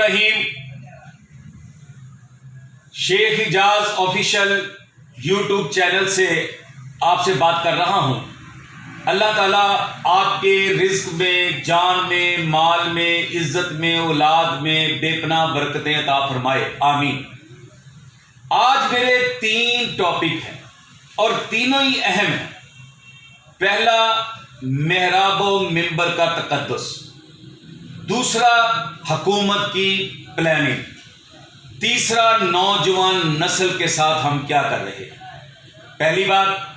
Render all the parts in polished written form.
रहीम। Shaikh Ijaz official YouTube channel से आपसे बात कर रहा हूं। अल्लाह ताला आपके रिज्क में, जान में, माल में, इज्जत में, औलाद में बेपनाह बरकतें अता फरमाए, आमीन। आज मेरे 3 टॉपिक हैं और तीनों ही अहम हैं। पहला, मेहराब व मिंबर का तकद्दुस। दूसरा, हुकूमत की प्लानिंग। तीसरा, नौजवान नस्ल के साथ हम क्या कर रहे हैं। पहली बात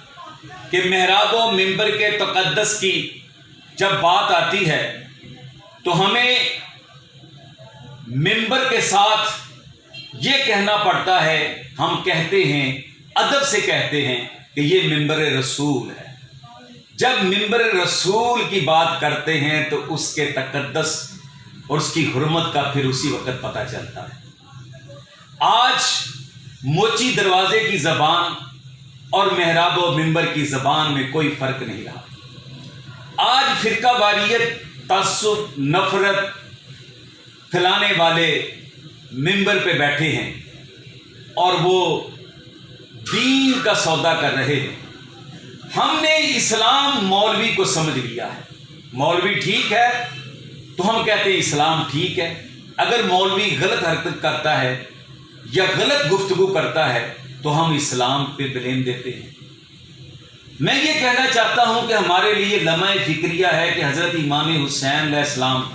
कि मेहराब व मिंबर के तकद्दुस की जब बात आती है तो हमें मिंबर के साथ ये कहना पड़ता है, हम कहते हैं, अदब से कहते हैं कि ये मिंबर रसूल है। जब मिंबर रसूल की बात करते हैं तो उसके तकद्दुस और उसकी हुर्मत का फिर उसी वक्त पता चलता है। आज मोची दरवाजे की ज़बान और मेहराब व मिंबर की ज़बान में कोई फ़र्क नहीं रहा। आज फ़िरका वारियत, तअस्सुब, नफ़रत फैलाने वाले मिंबर पे बैठे हैं और वो दीन का सौदा कर रहे हैं। हमने इस्लाम मौलवी को समझ लिया है। मौलवी ठीक है तो हम कहते हैं इस्लाम ठीक है। अगर मौलवी गलत हरकत करता है या गलत गुफ्तगू करता है तो हम इस्लाम पे ब्लेम देते हैं। मैं ये कहना चाहता हूं कि हमारे लिए लम्हा फिक्रिया है कि हज़रत इमाम हुसैन अलैहिस्सलाम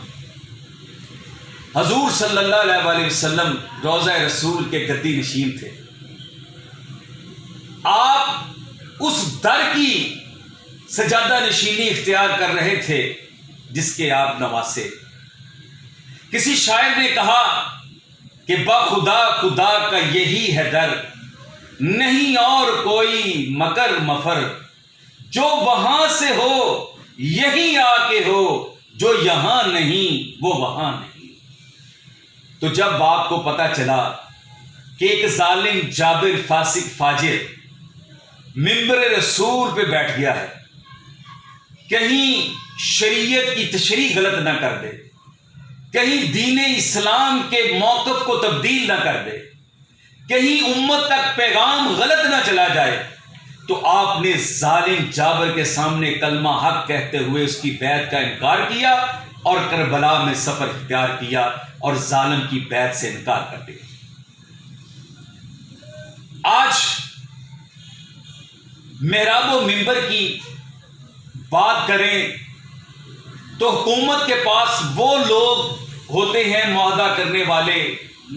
हजूर सल्लल्लाहु अलैहि वसल्लम रोज़ा रसूल के गद्दी नशीन थे। आप उस दर की सजादा नशीनी इख्तियार कर रहे थे जिसके आप नवासे। किसी शायर ने कहा कि बखुदा खुदा का यही है दर, नहीं और कोई मकर मफर, जो वहां से हो यही आके हो, जो यहां नहीं वो वहां नहीं। तो जब आपको पता चला कि एक जालिम जाबिर फासिक फाजिर मिंबर रसूल पे बैठ गया है, कहीं शरीयत की तशरीह गलत ना कर दे, कहीं दीन इस्लाम के मौक़िफ़ को तब्दील ना कर दे, कहीं उम्मत तक पैगाम गलत ना चला जाए, तो आपने जालिम जाबिर के सामने कलमा हक कहते हुए उसकी बैत का इनकार किया और करबला में सफर इख्तियार किया और जालिम की बैत से इनकार कर दिया। आज मेहराब व मिंबर की बात करें तो हुकूमत के पास वो लोग होते हैं मुआहदा करने वाले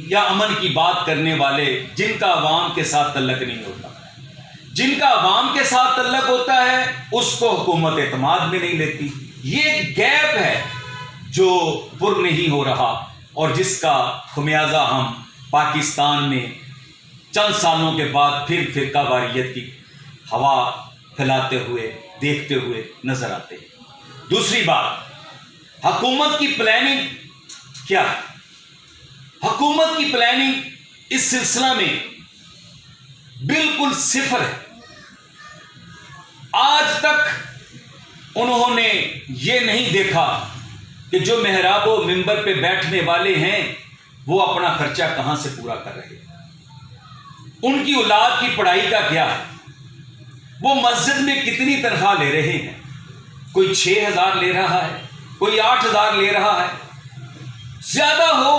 या अमन की बात करने वाले जिनका अवाम के साथ तल्लक नहीं होता। जिनका अवाम के साथ तल्लक होता है उसको हुकूमत एतमाद में नहीं लेती। ये गैप है जो पुर नहीं हो रहा और जिसका खुमियाजा हम पाकिस्तान में चंद सालों के बाद फिर फ़िरका वारियत की हवा फैलाते हुए देखते हुए नजर आते हैं। दूसरी बात, हुकूमत की प्लानिंग क्या है। हुकूमत की प्लानिंग इस सिलसिला में बिल्कुल सिफर है। आज तक उन्होंने ये नहीं देखा कि जो मेहराब व मिंबर पे बैठने वाले हैं वो अपना खर्चा कहां से पूरा कर रहे हैं, उनकी औलाद की पढ़ाई का क्या है, वो मस्जिद में कितनी तनख्वाह ले रहे हैं। कोई 6,000 ले रहा है, कोई 8,000 ले रहा है, ज्यादा हो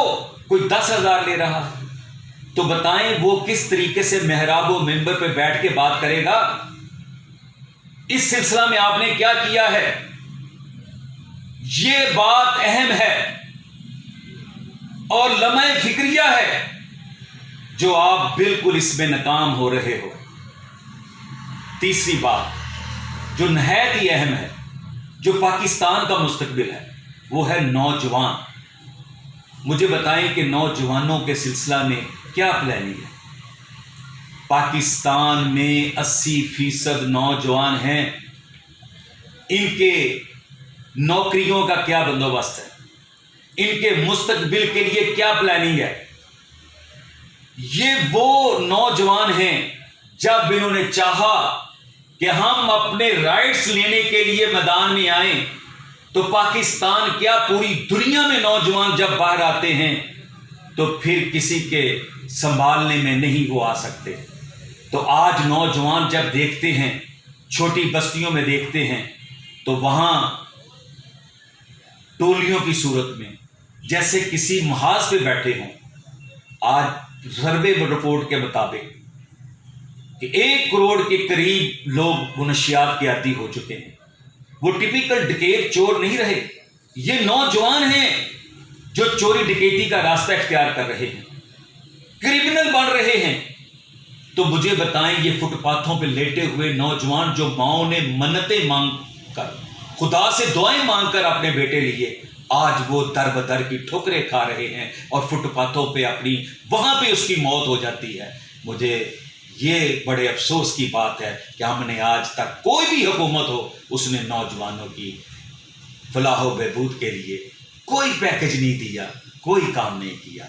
कोई 10,000 ले रहा है। तो बताएं वो किस तरीके से मेहराब व मिंबर पे बैठ के बात करेगा। इस सिलसिला में आपने क्या किया है, ये बात अहम है और लम्हा फिक्रिया है जो आप बिल्कुल इसमें नाकाम हो रहे हो। तीसरी बात जो नहायत ही अहम है, जो पाकिस्तान का मुस्तकबिल है, वो है नौजवान। मुझे बताएं कि नौजवानों के सिलसिला में क्या प्लानिंग है। पाकिस्तान में 80% नौजवान हैं, इनके नौकरियों का क्या बंदोबस्त है, इनके मुस्तकबिल के लिए क्या प्लानिंग है। ये वो नौजवान हैं जब इन्होंने चाहा कि हम अपने राइट्स लेने के लिए मैदान में आए तो पाकिस्तान क्या पूरी दुनिया में नौजवान जब बाहर आते हैं तो फिर किसी के संभालने में नहीं वो आ सकते। तो आज नौजवान जब देखते हैं, छोटी बस्तियों में देखते हैं, तो वहाँ टोलियों की सूरत में जैसे किसी महाज पे बैठे हों। आज सर्वे रिपोर्ट के मुताबिक कि 1 करोड़ के करीब लोग नशियात के आदी हो चुके हैं। वो टिपिकल डकैत चोर नहीं रहे, ये नौजवान हैं जो चोरी डकैती का रास्ता इख्तियार कर रहे हैं, क्रिमिनल बन रहे हैं। तो मुझे बताएं, ये फुटपाथों पे लेटे हुए नौजवान जो माओ ने मन्नतें मांग कर, खुदा से दुआएं मांगकर अपने बेटे लिए, आज वो दर बदर की ठोकरें खा रहे हैं और फुटपाथों पे अपनी वहां पे उसकी मौत हो जाती है। मुझे ये बड़े अफसोस की बात है कि हमने आज तक, कोई भी हुकूमत हो, उसने नौजवानों की फलाह बहबूद के लिए कोई पैकेज नहीं दिया, कोई काम नहीं किया।